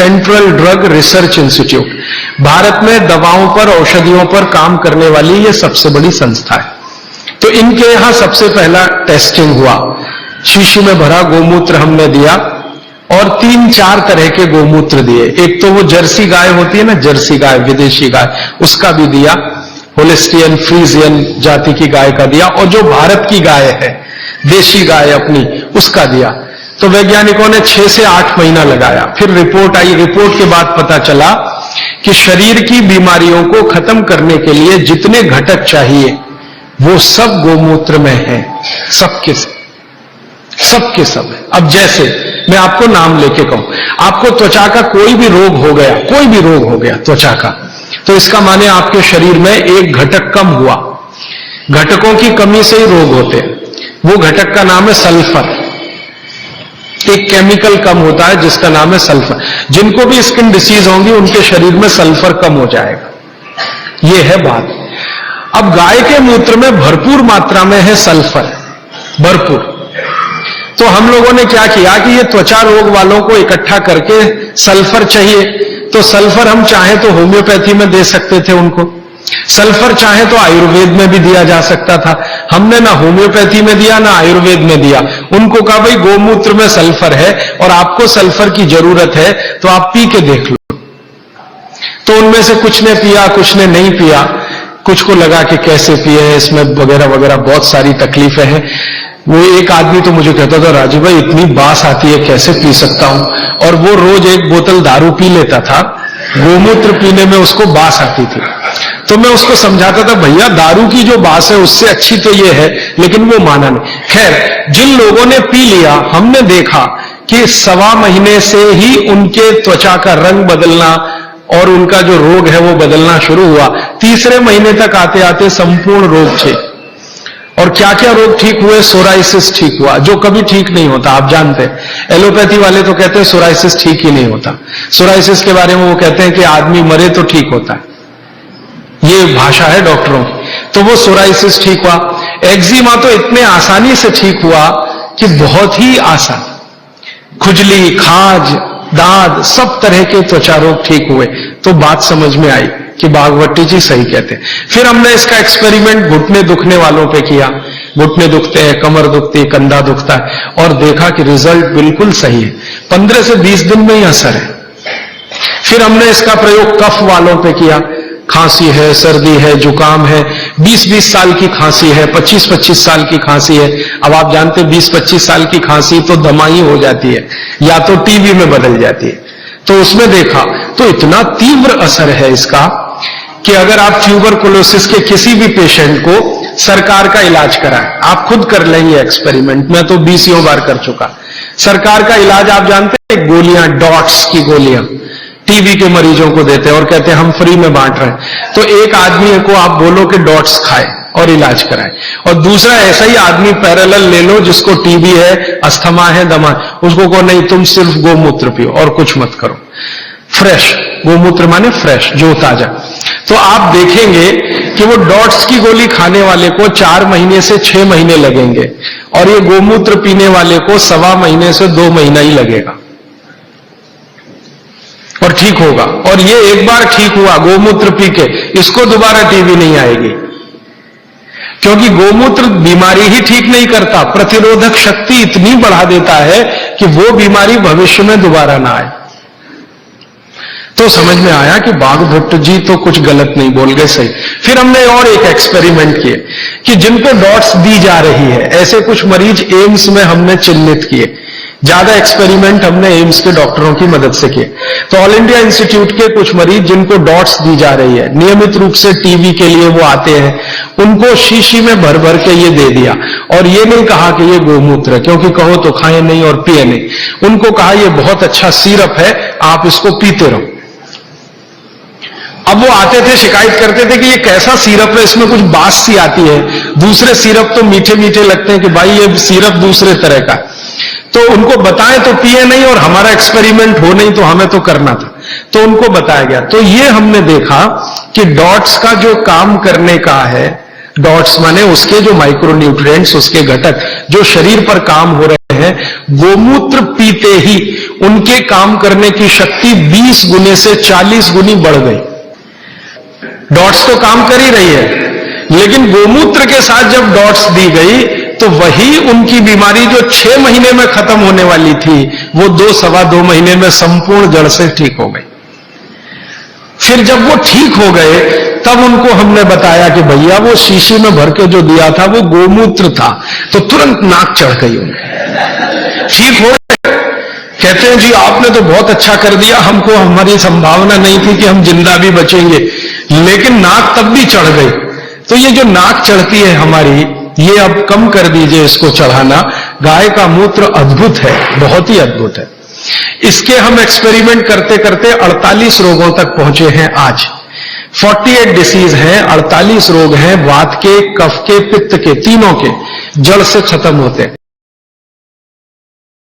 Central drug research institute, Bharat में दवाओं पर, औषधियों पर काम करने वाली ये सबसे बड़ी संस्था है। तो इनके यहां सबसे पहला टेस्टिंग हुआ, शीशी में भरा गोमूत्र हमने दिया और 3-4 तरह के गोमूत्र दिए। एक तो वो जर्सी गाय होती है ना, जर्सी गाय, विदेशी गाय, उसका भी दिया, होलिस्टियन फ्रीजियन जाति की गाय का दिया, और जो भारत की गाय है, देशी गाय अपनी, उसका दिया। तो वैज्ञानिकों ने 6 से 8 महीना लगाया। फिर रिपोर्ट आई, रिपोर्ट के बाद पता चला कि शरीर की बीमारियों को खत्म करने के लिए जितने घटक चाहिए वो सब गोमूत्र में है, सबके सब है। अब जैसे मैं आपको नाम लेके कहूं, आपको त्वचा का कोई भी रोग हो गया, कोई भी रोग हो गया त्वचा का, तो इसका माने आपके शरीर में एक घटक कम हुआ। घटकों की कमी से ही रोग होते हैं। वो घटक का नाम है सल्फर। एक केमिकल कम होता है जिसका नाम है सल्फर। जिनको भी स्किन डिसीज होंगी उनके शरीर में सल्फर कम हो जाएगा। ये है बात। अब गाय के मूत्र में भरपूर मात्रा में है सल्फर, भरपूर। तो हम लोगों ने क्या किया कि ये त्वचा रोग वालों को इकट्ठा करके सल्फर चाहिए, तो सल्फर हम चाहे तो होम्योपैथी में दे सकते थे उनको, सल्फर चाहे तो आयुर्वेद में भी दिया जा सकता था। हमने ना होम्योपैथी में दिया ना आयुर्वेद में दिया। उनको कहा भाई गोमूत्र में सल्फर है और आपको सल्फर की जरूरत है तो आप पी के देख लो। तो उनमें से कुछ ने पिया, कुछ ने नहीं पिया, कुछ को लगा कि कैसे पिए, इसमें वगैरह वगैरह बहुत सारी तकलीफें हैं। वो एक आदमी तो मुझे कहता था, राजू भाई इतनी बास आती है, कैसे पी सकता हूं। और वो रोज एक बोतल दारू पी लेता था, गोमूत्र पीने में उसको बास आती थी। तो मैं उसको समझाता था, भैया दारू की जो बास है उससे अच्छी तो ये है, लेकिन वो माना नहीं। खैर, जिन लोगों ने पी लिया, हमने देखा कि 1.25 महीने से ही उनके त्वचा का रंग बदलना और उनका जो रोग है वो बदलना शुरू हुआ। 3रे महीने तक आते आते संपूर्ण रोग ठीक। और क्या क्या रोग ठीक हुए? सोराइसिस ठीक हुआ, जो कभी ठीक नहीं होता, आप जानते हैं। एलोपैथी वाले तो कहते हैं सोराइसिस ठीक ही नहीं होता। सोराइसिस के बारे में वो कहते हैं कि आदमी मरे तो ठीक होता है, ये भाषा है डॉक्टरों की। तो वो सोराइसिस ठीक हुआ। एक्जिमा तो इतने आसानी से ठीक हुआ कि बहुत ही आसान। खुजली, खाज, दाद, सब तरह के त्वचा रोग ठीक हुए। तो बात समझ में आई कि भागवती जी सही कहते हैं। फिर हमने इसका एक्सपेरिमेंट घुटने दुखने वालों पे किया। घुटने दुखते हैं, कमर दुखती है, कंधा दुखता है, और देखा कि रिजल्ट बिल्कुल सही है। 15 से 20 दिन में ही असर है। फिर हमने इसका प्रयोग कफ वालों पे किया। खांसी है, सर्दी है, जुकाम है, 20-20 साल की खांसी है, 25-25 साल की खांसी है। अब आप जानते 20-25 साल की खांसी तो दमाई हो जाती है या तो टीबी में बदल जाती है। तो उसमें देखा तो इतना तीव्र असर है इसका कि अगर आप ट्यूबरकुलोसिस के किसी भी पेशेंट को सरकार का इलाज कराएं, आप खुद कर लेंगे एक्सपेरिमेंट, मैं तो 20 बार कर चुका। सरकार का इलाज आप जानते हैं, गोलियां, डॉट्स की गोलियां टीबी के मरीजों को देते हैं और कहते हैं हम फ्री में बांट रहे हैं। तो एक आदमी को आप बोलो कि डॉट्स खाए और इलाज कराए, और दूसरा ऐसा ही आदमी पैरेलल ले लो जिसको टीबी है, अस्थमा है, दमा, उसको कहो नहीं तुम सिर्फ गोमूत्र पियो और कुछ मत करो। फ्रेश गोमूत्र माने फ्रेश, जो ताजा। तो आप देखेंगे कि वो डॉट्स की गोली खाने वाले को 4 महीने से 6 महीने लगेंगे और ये गोमूत्र पीने वाले को 1.25 महीने से 2 महीना ही लगेगा और ठीक होगा। और ये एक बार ठीक हुआ गोमूत्र पी के, इसको दोबारा टीबी नहीं आएगी, क्योंकि गोमूत्र बीमारी ही ठीक नहीं करता, प्रतिरोधक शक्ति इतनी बढ़ा देता है कि वो बीमारी भविष्य में दोबारा ना आए। तो समझ में आया कि भागवत जी तो कुछ गलत नहीं बोल गए, सही। फिर हमने और एक एक्सपेरिमेंट किए कि जिनको डॉट्स दी जा रही है, ऐसे कुछ मरीज एम्स में हमने चिन्हित किए। ज्यादा एक्सपेरिमेंट हमने एम्स के डॉक्टरों की मदद से किए। तो ऑल इंडिया इंस्टीट्यूट के कुछ मरीज जिनको डॉट्स दी जा रही है, नियमित रूप से टीबी के लिए वो आते हैं, उनको शीशी में भर भर के ये दे दिया। और ये नहीं कहा कि ये गोमूत्र है, क्योंकि कहो तो खाए नहीं और पिए नहीं। उनको कहा ये बहुत अच्छा सिरप है, आप इसको पीते रहो। अब वो आते थे, शिकायत करते थे कि ये कैसा सिरप है, इसमें कुछ बास सी आती है, दूसरे सिरप तो मीठे मीठे लगते हैं, कि भाई ये सिरप दूसरे तरह का। तो उनको बताएं तो पिए नहीं, और हमारा एक्सपेरिमेंट हो नहीं तो हमें तो करना था, तो उनको बताया गया। तो ये हमने देखा कि डॉट्स का जो काम करने का है, डॉट्स माने उसके जो माइक्रोन्यूट्रिएंट्स, उसके घटक जो शरीर पर काम हो रहे हैं, गोमूत्र पीते ही उनके काम करने की शक्ति 20 गुने से 40 गुनी बढ़ गई। डॉट्स तो काम कर ही रही है, लेकिन गोमूत्र के साथ जब डॉट्स दी गई तो वही उनकी बीमारी जो 6 महीने में खत्म होने वाली थी, वो 2-2.25 महीने में संपूर्ण जड़ से ठीक हो गई। फिर जब वो ठीक हो गए तब उनको हमने बताया कि भैया वो शीशी में भर के जो दिया था वो गोमूत्र था, तो तुरंत नाक चढ़ गई उन्हें, ठीक हो गए। कहते हैं जी आपने तो बहुत अच्छा कर दिया, हमको हमारी संभावना नहीं थी कि हम जिंदा भी बचेंगे, लेकिन नाक तब भी चढ़ गई। तो ये जो नाक चढ़ती है हमारी, ये अब कम कर दीजिए इसको चढ़ाना। गाय का मूत्र अद्भुत है, बहुत ही अद्भुत है। इसके हम एक्सपेरिमेंट करते करते 48 रोगों तक पहुंचे हैं आज। 48 डिसीज हैं, 48 रोग हैं, वात के, कफ के, पित्त के, तीनों के जड़ से खत्म होते हैं।